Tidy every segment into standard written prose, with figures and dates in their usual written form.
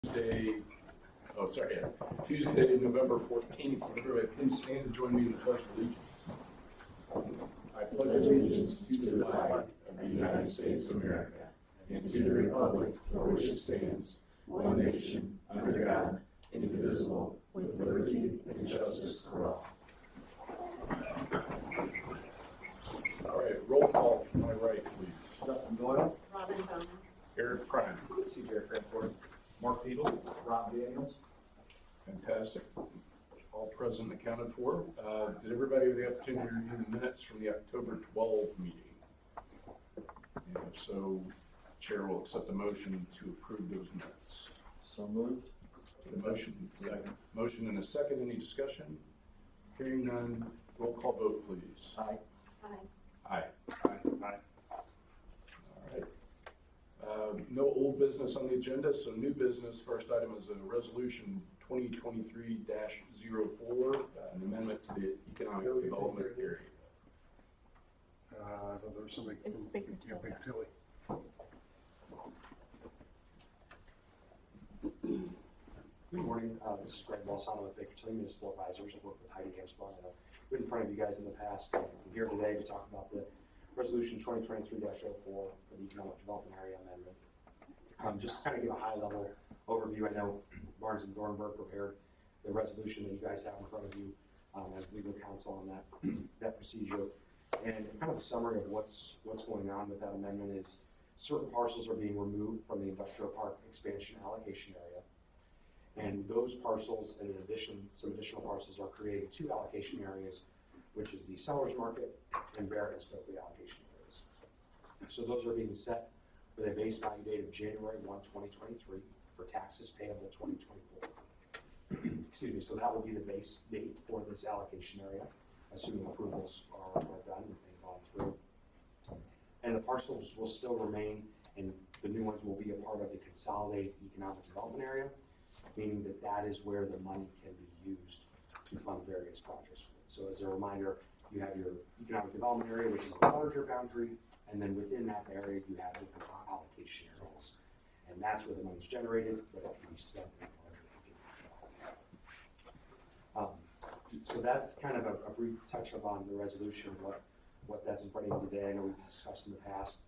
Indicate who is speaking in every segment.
Speaker 1: Tuesday, November 14th. Everybody, please stand and join me in the Pledge of Allegiance. I pledge allegiance to the flag of the United States of America and to the republic for which it stands, one nation, under God, indivisible, with liberty and justice for all. All right, roll call from my right, please.
Speaker 2: Justin Doyle.
Speaker 3: Robin Bowman.
Speaker 1: Eric Prime.
Speaker 2: CJ Frankfurt.
Speaker 1: Mark Needle.
Speaker 2: Rob Daniels.
Speaker 1: Fantastic. All present and accounted for. Did everybody have the opportunity to review the minutes from the October 12 meeting? And if so, Chair will accept the motion to approve those minutes.
Speaker 2: So moved.
Speaker 1: The motion, second. Motion and a second. Any discussion? Hearing none. Roll call vote, please.
Speaker 2: Aye.
Speaker 3: Aye.
Speaker 1: Aye. Aye. All right. No old business on the agenda, so new business. First item is a resolution 2023-04, an amendment to the economic development area.
Speaker 4: There was something.
Speaker 3: It's Baker Tilly.
Speaker 4: Baker Tilly.
Speaker 5: Good morning. This is Greg Balsano with Baker Tilly Municipal Advisors. I work with Heidi Hamsbaugh. I've been in front of you guys in the past. I'm here today to talk about the resolution 2023-04 for the economic development area amendment. Just to kind of give a high-level overview, I know Barnes and Thornburg prepared the resolution that you guys have in front of you as legal counsel on that procedure. And kind of a summary of what's going on with that amendment is certain parcels are being removed from the industrial park expansion allocation area. And those parcels, and in addition, some additional parcels are creating two allocation areas, which is the Sellers Market and Barrett and Stokely allocation areas. So those are being set with a base value date of January 1, 2023 for taxes payable 2024. Excuse me, so that will be the base date for this allocation area, assuming approvals are done and they've gone through. And the parcels will still remain, and the new ones will be a part of the consolidated economic development area, meaning that that is where the money can be used to fund various projects. So as a reminder, you have your economic development area, which is the larger boundary, and then within that area, you have different allocation areas. And that's where the money is generated, but it can be spent in larger. So that's kind of a brief touch up on the resolution, what that's in front of you today. I know we've discussed in the past.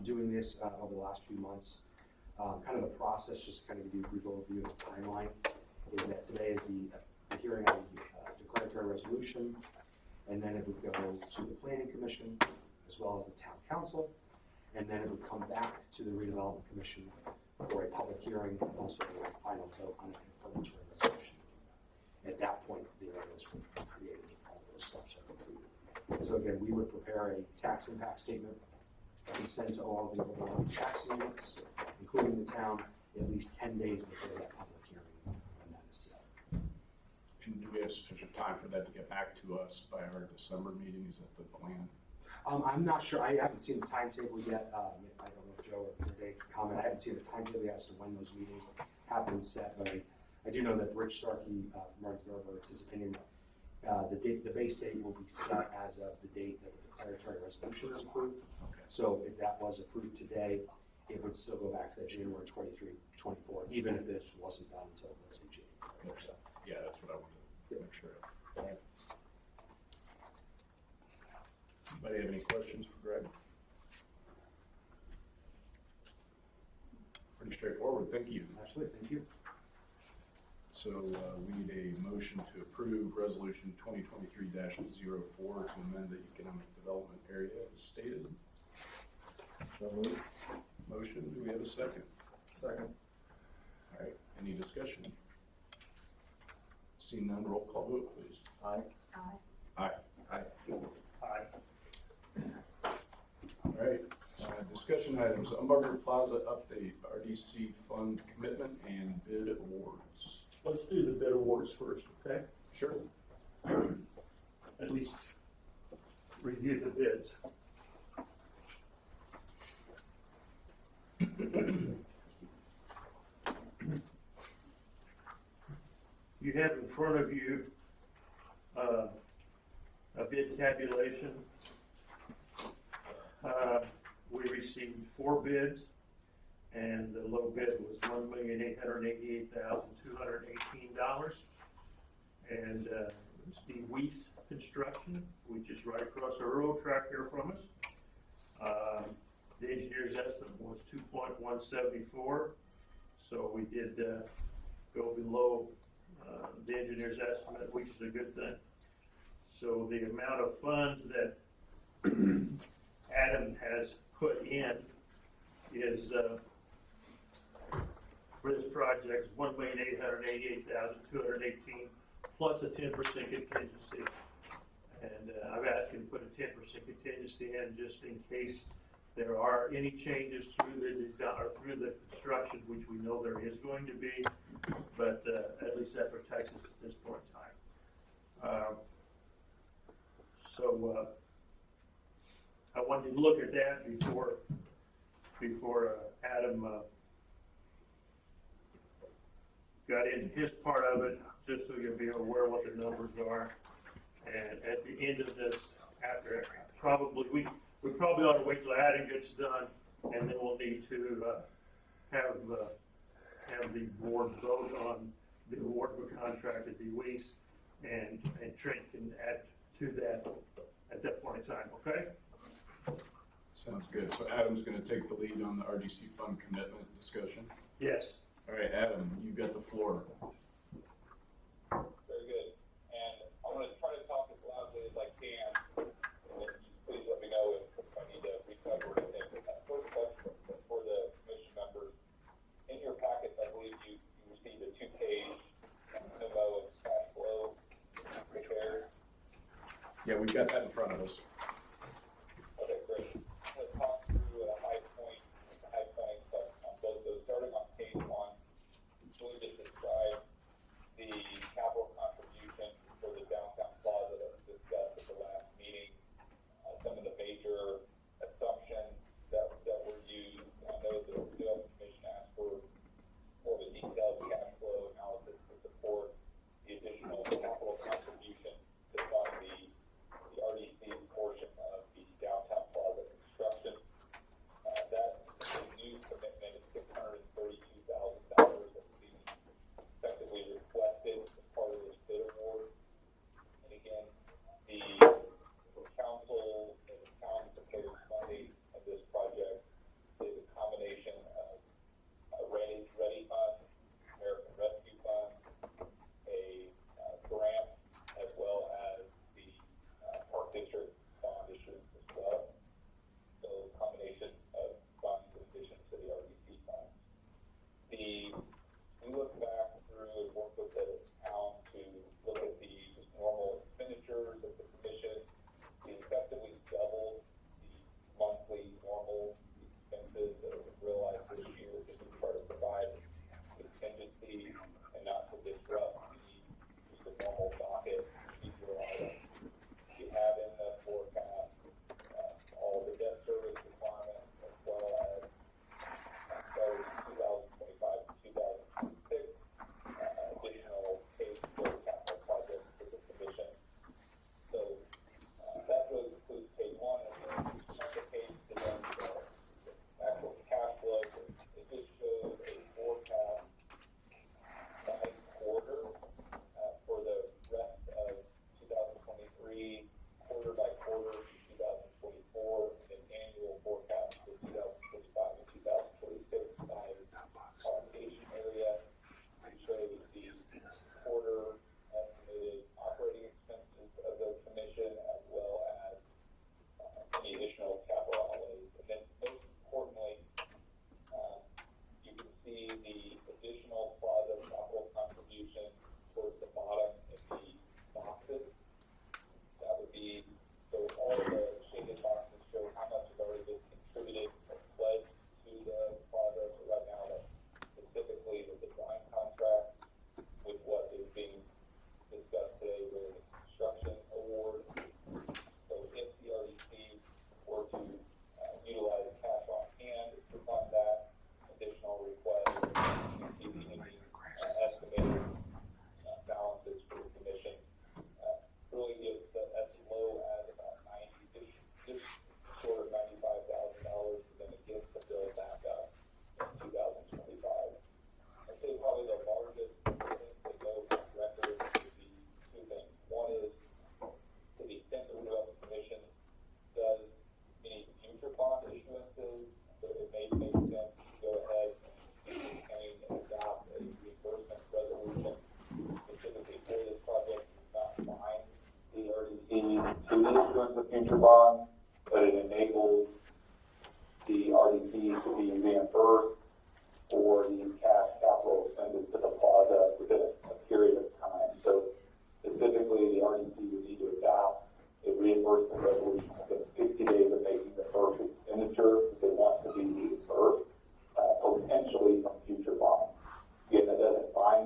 Speaker 5: Doing this over the last few months, kind of the process, just kind of give you a brief overview of the timeline, is that today is the hearing on the declaratory resolution, and then it would go to the Planning Commission as well as the Town Council, and then it would come back to the Redevelopment Commission for a public hearing and also a final vote on a confirmatory resolution. At that point, the areas would be created if all those steps are completed. So again, we would prepare a tax impact statement and send to all the overall taxing units, including the town, at least 10 days before that public hearing when that is set.
Speaker 1: And do we have sufficient time for that to get back to us by our December meeting? Is that the plan?
Speaker 5: I'm not sure. I haven't seen the timetable yet. I don't know if Joe or Dave can comment. I haven't seen the timetable yet as to when those meetings have been set, but I do know that Rich Starkey from Barnes and Thornburg, it's his opinion that the base date will be set as of the date that the declaratory resolution is approved.
Speaker 1: Okay.
Speaker 5: So if that was approved today, it would still go back to that January 23, 24, even if this wasn't done until, let's say, January or so.
Speaker 1: Yeah, that's what I wanted to make sure of.
Speaker 5: Right.
Speaker 1: Anybody have any questions for Greg? Pretty straightforward, thank you.
Speaker 5: Absolutely, thank you.
Speaker 1: So we need a motion to approve resolution 2023-04 to amend the economic development area as stated.
Speaker 2: So moved.
Speaker 1: Motion, do we have a second?
Speaker 2: Second.
Speaker 1: All right, any discussion? Seeing none, roll call vote, please.
Speaker 2: Aye.
Speaker 3: Aye.
Speaker 1: Aye.
Speaker 2: Aye.
Speaker 1: All right, discussion items, Umbarger Plaza update, RDC fund commitment and bid awards.
Speaker 6: Let's do the bid awards first, okay?
Speaker 1: Sure.
Speaker 6: At least review the bids. You have in front of you a bid tabulation. We received 4 bids and the low bid was $1,888,218. And it's the Weiss Construction, which is right across the railroad track here from us. The engineer's estimate was 2.174, so we did go below the engineer's estimate, which is a good thing. So the amount of funds that Adam has put in is for this project is $1,888,218 plus a 10% contingency. And I've asked him to put a 10% contingency in just in case there are any changes through the design or through the construction, which we know there is going to be, but at least that protects us at this point in time. So I wanted to look at that before Adam got into his part of it, just so you'll be aware what the numbers are. And at the end of this, after we probably ought to wait till Adam gets done, and then we'll need to have the board vote on the award of a contract to Weiss, and Trent can add to that at that point in time, okay?
Speaker 1: Sounds good. So Adam's gonna take the lead on the RDC fund commitment discussion.
Speaker 6: Yes.
Speaker 1: All right, Adam, you got the floor.
Speaker 4: Very good. And I'm going to try to talk as loudly as I can. And then please let me know if I need to recover anything. First question for the commission members. In your packets, I believe you received a 2-page memo of cash flow prepared.
Speaker 1: Yeah, we've got that in front of us.
Speaker 4: Okay, great. I'm going to talk through a high point stuff on both those. Starting on page 1, really just describe the capital contribution for the downtown plaza that was discussed at the last meeting, some of the major assumptions that were used. I know the Redevelopment Commission asked for more of a detailed cash flow analysis to support the additional capital contribution to fund the RDC portion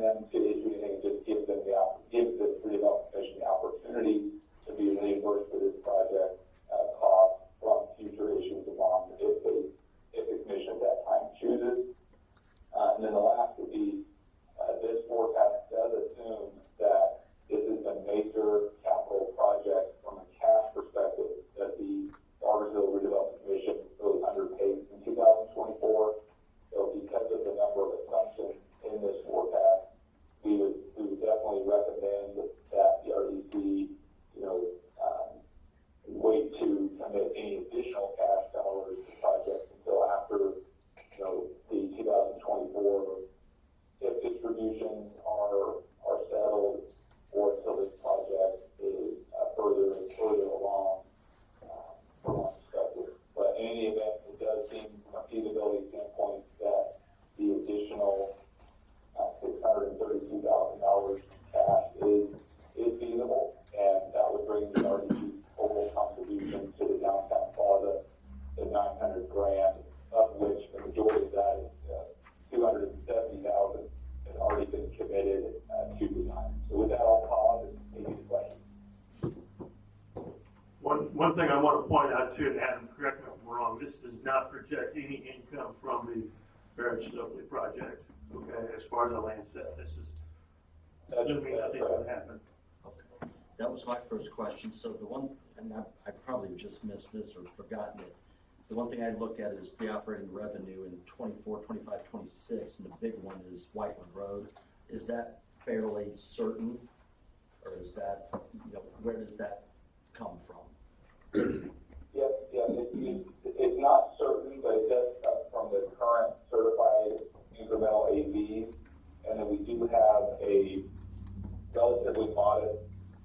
Speaker 4: them to issue anything, it just gives them gives the redevelopment commission the opportunity to be reimbursed for this project cost from future issues of bonds if the commission at that time chooses. And then the last would be this forecast does assume that this is a major capital project from a cash perspective that the Bargersville Redevelopment Commission really underpaid in 2024. So because of the number of assumptions in this forecast, we would definitely recommend that the RDC, wait to commit any additional cash dollars to projects until after, the 2024 if distributions are settled or until this project is further along from our perspective. But in any event, it does seem from a feasibility standpoint that the additional $632,000 cash is feasible, and that would bring the RDC's total contributions to the downtown plaza to $900,000, of which the majority of that is $270,000 has already been committed to design. So with that, I'll pause and maybe the questions.
Speaker 6: One thing I want to point out too, and Adam, correct me if I'm wrong, this does not project any income from the Barrett Stokely project, okay, as far as the land set. This is assuming nothing's going to happen.
Speaker 7: Okay. That was my first question. So the one, and I probably just missed this or forgotten it. The one thing I look at is the operating revenue in 24, 25, 26, and the big one is Whiteland Road. Is that fairly certain, or is that, where does that come from?
Speaker 4: Yes, it's not certain, but it does come from the current certified incremental AVs, and then we do have a relatively modest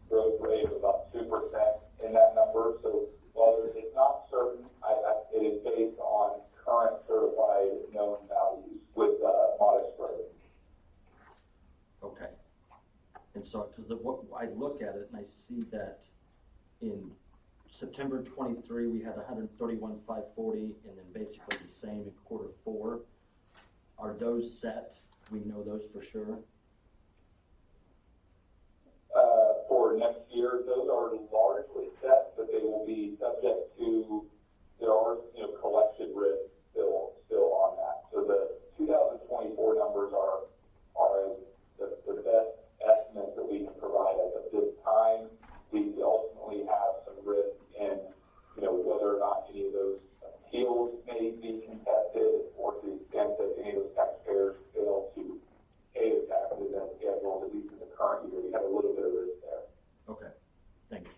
Speaker 4: growth rate of about 2% in that number. So while it's not certain, it is based on current certified known values with modest growth.
Speaker 7: Okay. And so, because I look at it and I see that in September 23, we had 131,540, and then basically the same in quarter 4. Are those set? We know those for sure.
Speaker 4: For next year, those are largely set, but they will be subject to, there are, collection risks still on that. So the 2024 numbers are the best estimates that we can provide as of this time. We ultimately have some risk in, whether or not any of those appeals may be contested, or to the extent that any of those taxpayers fail to pay their taxes as scheduled, at least in the current year. We have a little bit of risk there.
Speaker 7: Okay. Thank you.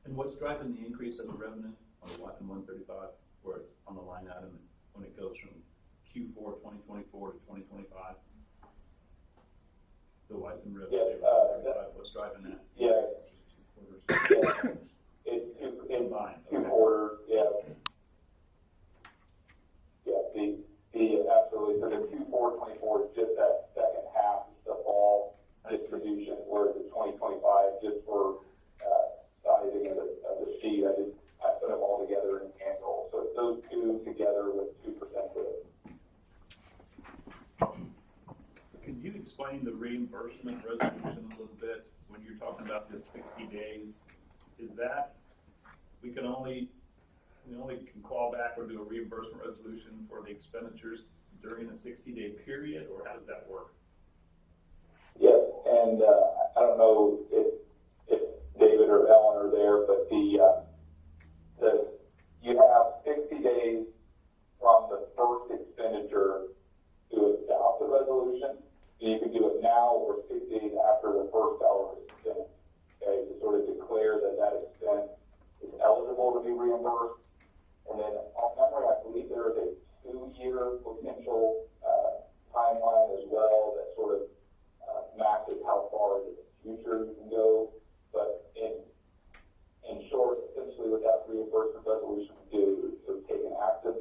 Speaker 1: And what's driving the increase of the revenue on the 135, where it's on the line item when it goes from Q4 2024 to 2025? The Whiteland River,
Speaker 4: Yes,
Speaker 1: what's driving that?
Speaker 4: Yes.
Speaker 1: Just 2 quarters.
Speaker 4: It's
Speaker 1: Combined.
Speaker 4: two
Speaker 1: Okay.
Speaker 4: quarters, yeah. Yeah, absolutely. So the Q4 24 is just that second half, the fall distribution, whereas the 2025, just for sizing of the sheet, I put them all together in annual. So it's those two together with 2% growth.
Speaker 1: Could you explain the reimbursement resolution a little bit? When you're talking about this 60 days, is that we only can call back or do a reimbursement resolution for the expenditures during a 60-day period, or how does that work?
Speaker 4: Yes, and I don't know if David or Ellen are there, but you have 60 days from the first expenditure to adopt the resolution. So you can do it now or 6 days after the first dollar is spent. Okay, to sort of declare that expense is eligible to be reimbursed. And then off memory, I believe there is a 2-year potential timeline as well that sort of matches how far into the future you can go. But in short, essentially what that reimbursement resolution would do is take an active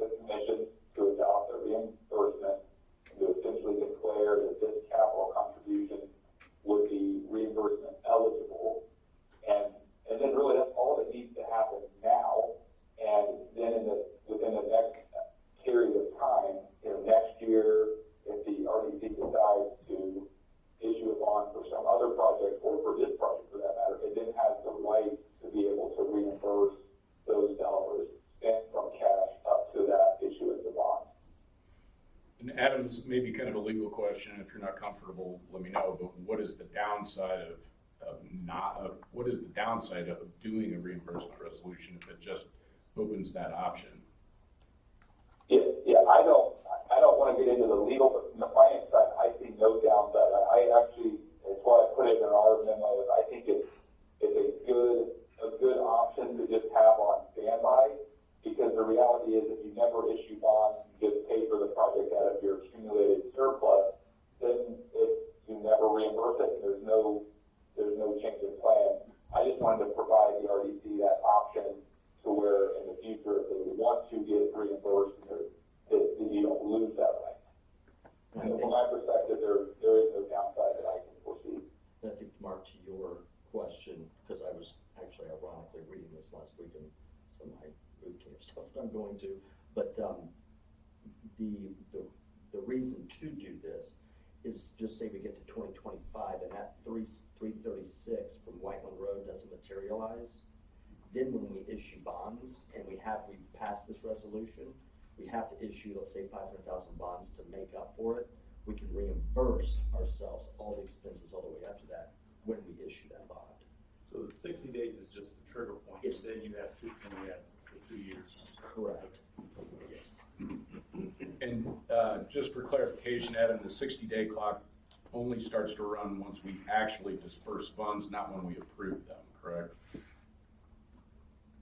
Speaker 1: Adam, this may be kind of a legal question. If you're not comfortable, let me know. But what is the downside what is the downside of doing a reimbursement resolution if it just opens that option?
Speaker 4: Yeah, I don't want to get into the legal, but from the finance side, I see no downside. I actually, it's why I put it in our memo, is I think it's a good option to just have on standby, because the reality is if you never issue bonds, you just pay for the project out of your accumulated surplus, then if you never reimburse it, there's no change in plan. I just wanted to provide the RDC that option to where in the future, if they want to get reimbursed, that you don't lose that right. And from my perspective, there is no downside that I can foresee.
Speaker 7: And I think, Mark, to your question, because I was actually ironically reading this last week in some of my boot camp stuff that I'm going to, but the reason to do this is just say we get to 2025 and that 336 from Whiteland Road doesn't materialize. Then when we issue bonds and we've passed this resolution, we have to issue, let's say 500,000 bonds to make up for it. We can reimburse ourselves all the expenses all the way up to that when we issue that bond.
Speaker 8: So the 60 days is just the trigger point,
Speaker 7: Yes.
Speaker 8: then you have to, for 2 years.
Speaker 7: Correct. Yes.
Speaker 1: And just for clarification, Adam, the 60-day clock only starts to run once we actually disperse funds, not when we approve them, correct?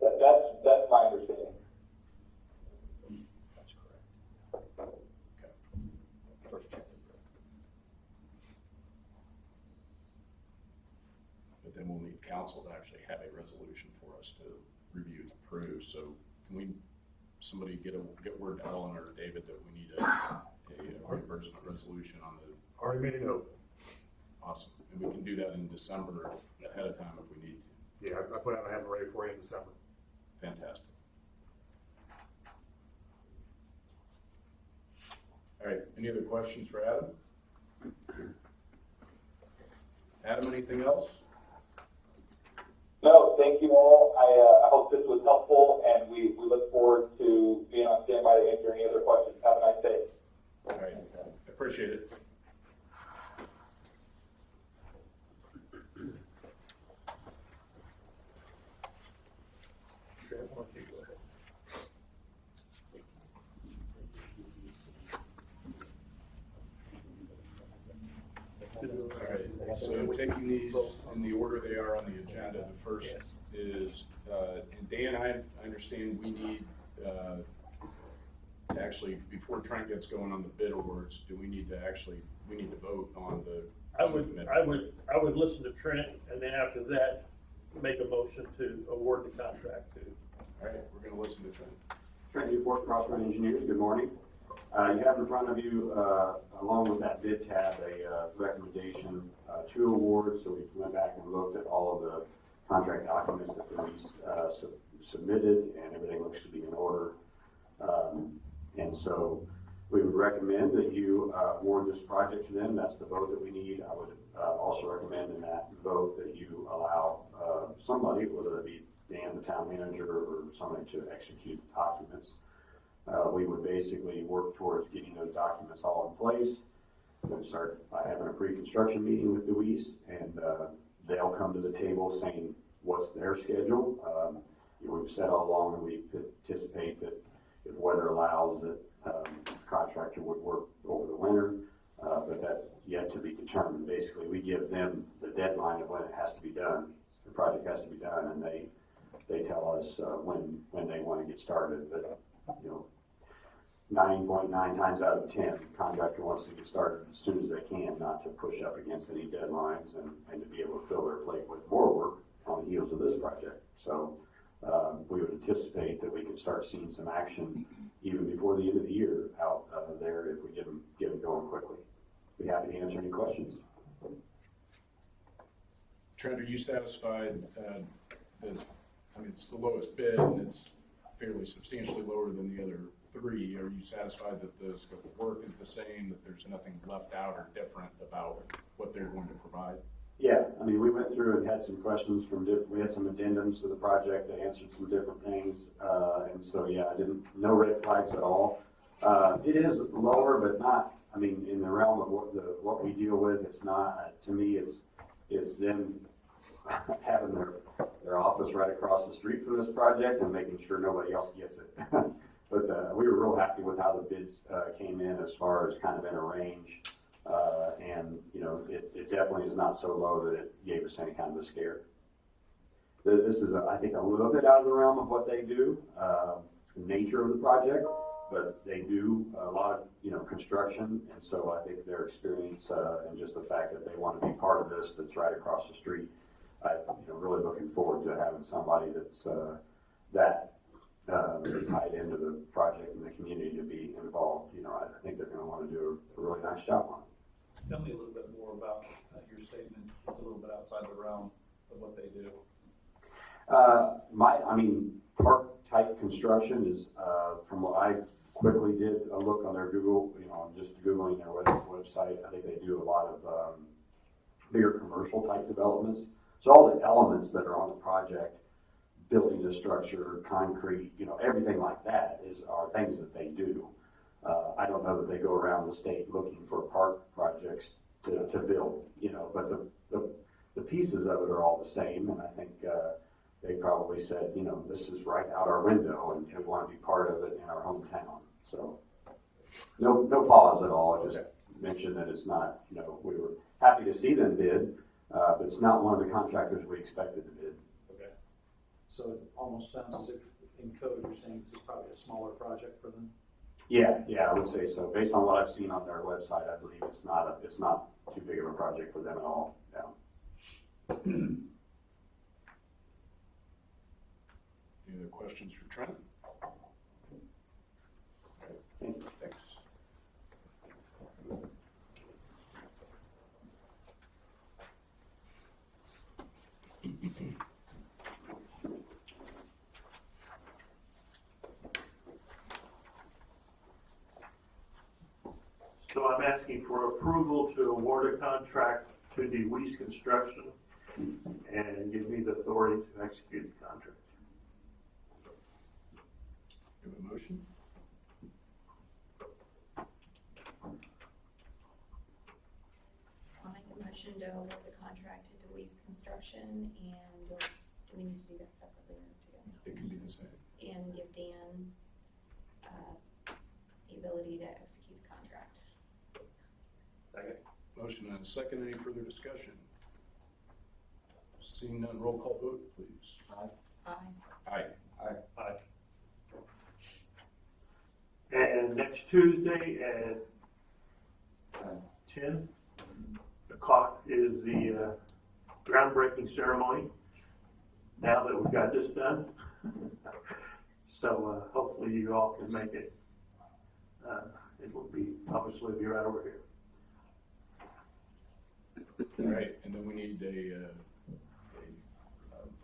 Speaker 4: That's my understanding.
Speaker 7: That's correct.
Speaker 1: Okay.
Speaker 7: First check is correct.
Speaker 1: But then we'll need council to actually have a resolution for us to review and approve. So can somebody get word to Ellen or David that we need a reimbursement resolution on the.
Speaker 9: Already made a note.
Speaker 1: Awesome. And we can do that in December ahead of time if we need to.
Speaker 9: Yeah, I put out, I have it ready for you in December.
Speaker 1: Fantastic. All right, any other questions for Adam? Adam, anything else?
Speaker 4: No, thank you all. I hope this was helpful, and we look forward to being on standby to answer any other questions. Have a nice day.
Speaker 1: All right, appreciate it. All right, so taking these in the order they are on the agenda, the first is, and Dan, I understand we need, actually, before Trent gets going on the bid awards, we need to vote on the.
Speaker 6: I would listen to Trent, and then after that, make a motion to award the contract to.
Speaker 1: All right, we're gonna listen to Trent.
Speaker 10: Trent Newport, Crossrun Engineers, good morning. You have in front of you, along with that bid tab, a recommendation to award. So we went back and looked at all of the contract documents that the lease submitted, and everything looks to be in order. And so we would recommend that you award this project to them. That's the vote that we need. I would also recommend in that vote that you allow somebody, whether it be Dan, the town manager, or somebody to execute documents. We would basically work towards getting those documents all in place. We would start by having a pre-construction meeting with Deweese, and they'll come to the table saying what's their schedule. We've said all along that we anticipate that if weather allows, that the contractor would work over the winter, but that's yet to be determined. Basically, we give them the deadline of when it has to be done. The project has to be done, and they tell us when they want to get started. But 9.9 times out of 10, the contractor wants to get started as soon as they can, not to push up against any deadlines, and to be able to fill their plate with more work on the heels of this project. So we would anticipate that we could start seeing some action even before the end of the year out there if we get them going quickly. Be happy to answer any questions.
Speaker 1: Trent, are you satisfied it's the lowest bid and it's fairly substantially lower than the other three. Are you satisfied that the scope of work is the same, that there's nothing left out or different about what they're going to provide?
Speaker 10: Yeah, I mean, we went through and had some questions we had some addendums to the project that answered some different things. And so, yeah, no red flags at all. It is lower, but not, I mean, in the realm of what we deal with, it's not, to me, it's them having their office right across the street from this project and making sure nobody else gets it. But we were real happy with how the bids came in as far as kind of in a range. And, you know, it definitely is not so low that it gave us any kind of a scare. This is, I think, a little bit out of the realm of what they do, the nature of the project, but they do a lot of, you know, construction. And so I think their experience and just the fact that they want to be part of this that's right across the street, really looking forward to having somebody that's that tied into the project and the community to be involved. You know, I think they're going to want to do a really nice job on it.
Speaker 8: Tell me a little bit more about your statement. It's a little bit outside the realm of what they do.
Speaker 10: Park type construction is, from what I quickly did a look on their Google, you know, just Googling their website, I think they do a lot of bigger commercial type developments. So all the elements that are on the project, building the structure, concrete, you know, everything like that are things that they do. I don't know that they go around the state looking for park projects to build, you know, but the pieces of it are all the same, and I think they probably said, you know, this is right out our window, and we want to be part of it in our hometown. So no pause at all. I just mentioned that it's not, you know, we were happy to see them bid, but it's not one of the contractors we expected to bid.
Speaker 8: Okay.
Speaker 2: So it almost sounds as if in code you're saying this is probably a smaller project for them?
Speaker 10: Yeah, I would say so. Based on what I've seen on their website, I believe it's not too big of a project for them at all. Yeah.
Speaker 1: Any other questions for Trent? Okay, thanks.
Speaker 6: So I'm asking for approval to award a contract to the Weiss Construction and give me the authority to execute the contract.
Speaker 1: Do you have a motion?
Speaker 3: I'll make a motion to award the contract to DeWeese Construction and do we need to do that separately or together?
Speaker 1: It can be the same.
Speaker 3: And give Dan the ability to execute the contract.
Speaker 8: Second.
Speaker 1: Motion and a second. Any further discussion? Seeing none, roll call vote, please.
Speaker 3: Aye.
Speaker 1: Aye.
Speaker 6: Aye. And next Tuesday at 10 o'clock is the groundbreaking ceremony, now that we've got this done. So hopefully you all can make it. It will be, obviously, be right over here.
Speaker 1: All right, and then we need a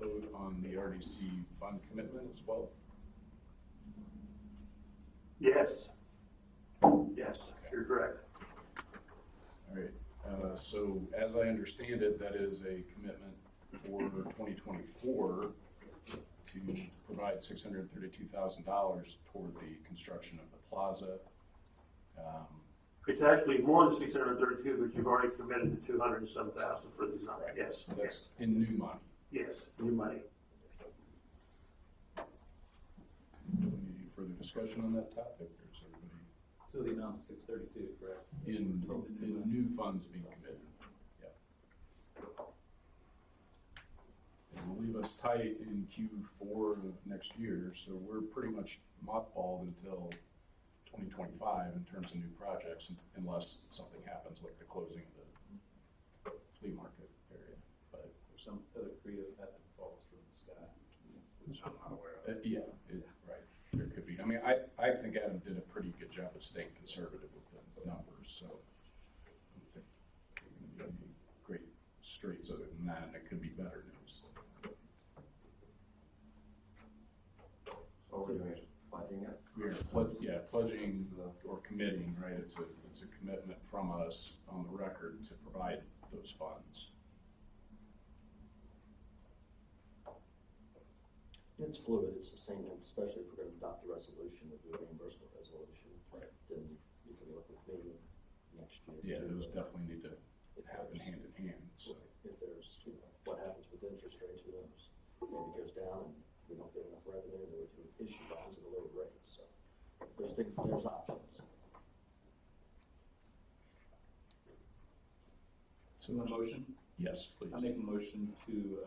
Speaker 1: vote on the RDC fund commitment as well.
Speaker 6: Yes. Yes, you're correct.
Speaker 1: All right, so as I understand it, that is a commitment for 2024 to provide $632,000 toward the construction of the plaza.
Speaker 6: It's actually more than 632, but you've already committed to 200 and some thousand for the design.
Speaker 1: Right.
Speaker 6: Yes.
Speaker 1: That's in new money.
Speaker 6: Yes, new money.
Speaker 1: Any further discussion on that topic, or is everybody
Speaker 8: So the amount of 632, correct?
Speaker 1: in new funds being committed? Yeah. And will leave us tight in Q4 of next year, so we're pretty much mothballed until 2025 in terms of new projects, unless something happens like the closing of the flea market area. But
Speaker 8: Or some other creative method falls from the sky, which I'm not aware of.
Speaker 1: yeah, right, there could be. I mean, I think Adam did a pretty good job of staying conservative with the numbers, so I don't think there are going to be any great straits other than that, and it could be better news.
Speaker 5: So we're doing it, pledging it.
Speaker 1: We are pledging or committing, right? It's a commitment from us on the record to provide those funds.
Speaker 7: It's fluid, it's the same, especially if we're going to adopt the resolution, or do a reimbursement resolution.
Speaker 1: Right.
Speaker 7: Then
Speaker 1: Yeah, those definitely need to happen hand in hand, so.
Speaker 7: If there's, what happens with interest rates, who knows? Maybe it goes down and we don't get enough revenue, then we can issue bonds at a lower rate, so there's options.
Speaker 8: So a motion?
Speaker 1: Yes, please.
Speaker 8: I make a motion to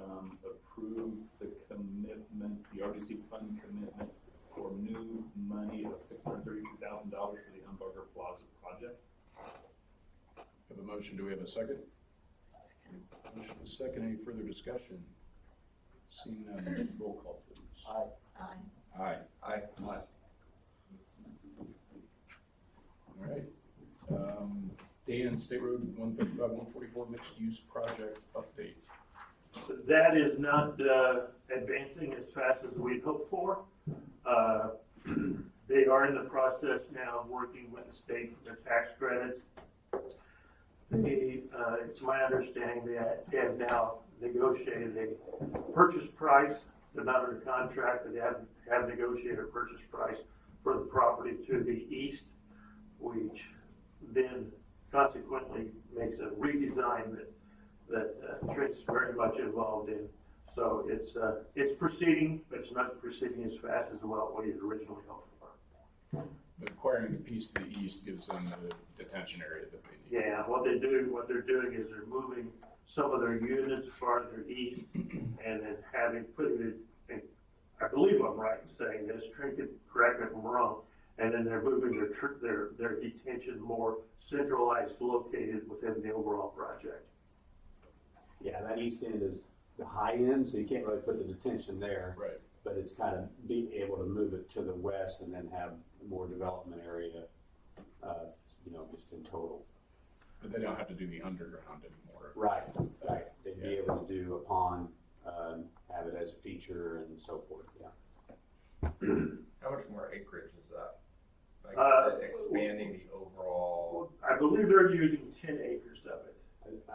Speaker 8: approve the commitment, the RDC fund commitment for new money of $632,000 for the Humberger Plaza project.
Speaker 1: Have a motion, do we have a second?
Speaker 3: Second.
Speaker 1: Motion is second, any further discussion? Seeing none, roll call please.
Speaker 7: Aye.
Speaker 3: Aye.
Speaker 1: Aye.
Speaker 8: Aye.
Speaker 1: All right. Dan, State Road 135, 144 mixed use project update.
Speaker 6: That is not advancing as fast as we'd hoped for. They are in the process now of working with the state for their tax credits. It's my understanding that they have now negotiated a purchase price. They're not under contract, but they have negotiated a purchase price for the property to the east, which then consequently makes a redesign that Trent's very much involved in. So it's proceeding, but it's not proceeding as fast as what we had originally hoped for.
Speaker 1: Acquiring the piece to the east gives them the detention area that they need.
Speaker 6: Yeah, what they're doing is they're moving some of their units farther east and then putting it in, I believe I'm right in saying this, Trent can correct me if I'm wrong, and then they're moving their detention more centralized, located within the overall project.
Speaker 11: Yeah, that east end is the high end, so you can't really put the detention there.
Speaker 1: Right.
Speaker 11: But it's kind of being able to move it to the west and then have more development area, just in total.
Speaker 1: But they don't have to do the underground anymore.
Speaker 11: Right. They'd be able to do a pond, have it as a feature and so forth, yeah.
Speaker 12: How much more acreage is that? Like, is it expanding the overall?
Speaker 6: I believe they're using 10 acres of it.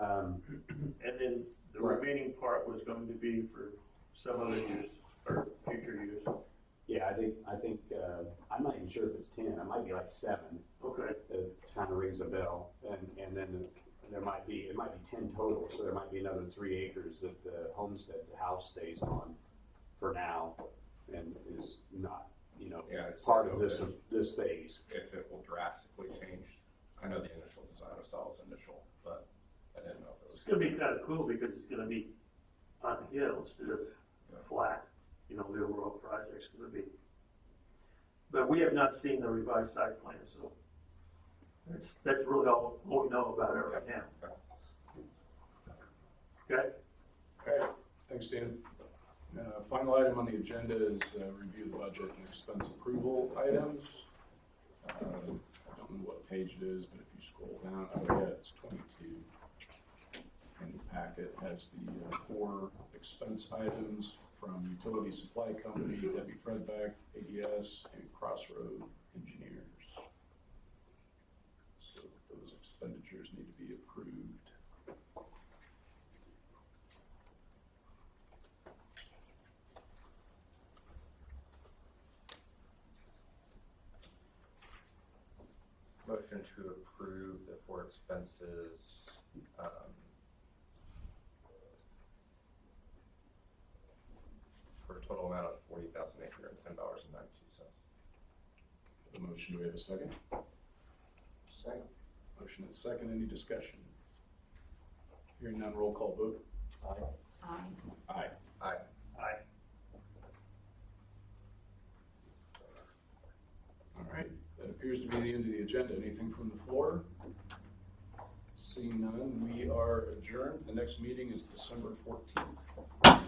Speaker 6: And then the
Speaker 11: Right.
Speaker 6: remaining part was going to be for some other use or future use.
Speaker 11: Yeah, I think, I'm not even sure if it's 10, it might be like 7.
Speaker 6: Okay.
Speaker 11: It kind of rings a bell, and then it might be 10 total, so there might be another 3 acres that the homestead, the house stays on for now, and is not,
Speaker 12: Yeah, it's
Speaker 11: part of
Speaker 12: open.
Speaker 11: this phase.
Speaker 12: If it will drastically change, I know the initial design of Sal's initial, but I didn't know if it was.
Speaker 6: It's going to be kind of cool because it's going to be on the hill instead of flat. The overall project's going to be. But we have not seen the revised site plan, so that's really all we know about it right now. Okay?
Speaker 1: Okay, thanks, Dan. Final item on the agenda is review the budget and expense approval items. I don't know what page it is, but if you scroll down, oh yeah, it's 22. And the packet has the 4 expense items from Utility Supply Company, Debbie Fredbeck, ADS, and Crossroad Engineers. So those expenditures need to be approved.
Speaker 12: Motion to approve the 4 expenses, for a total amount of $40,810.92.
Speaker 1: The motion, do we have a second?
Speaker 7: Second.
Speaker 1: Motion and second, any discussion? Hearing none, roll call vote.
Speaker 7: Aye.
Speaker 3: Aye.
Speaker 1: Aye.
Speaker 12: Aye.
Speaker 6: Aye.
Speaker 1: All right, that appears to be the end of the agenda. Anything from the floor? Seeing none, we are adjourned. The next meeting is December 14th.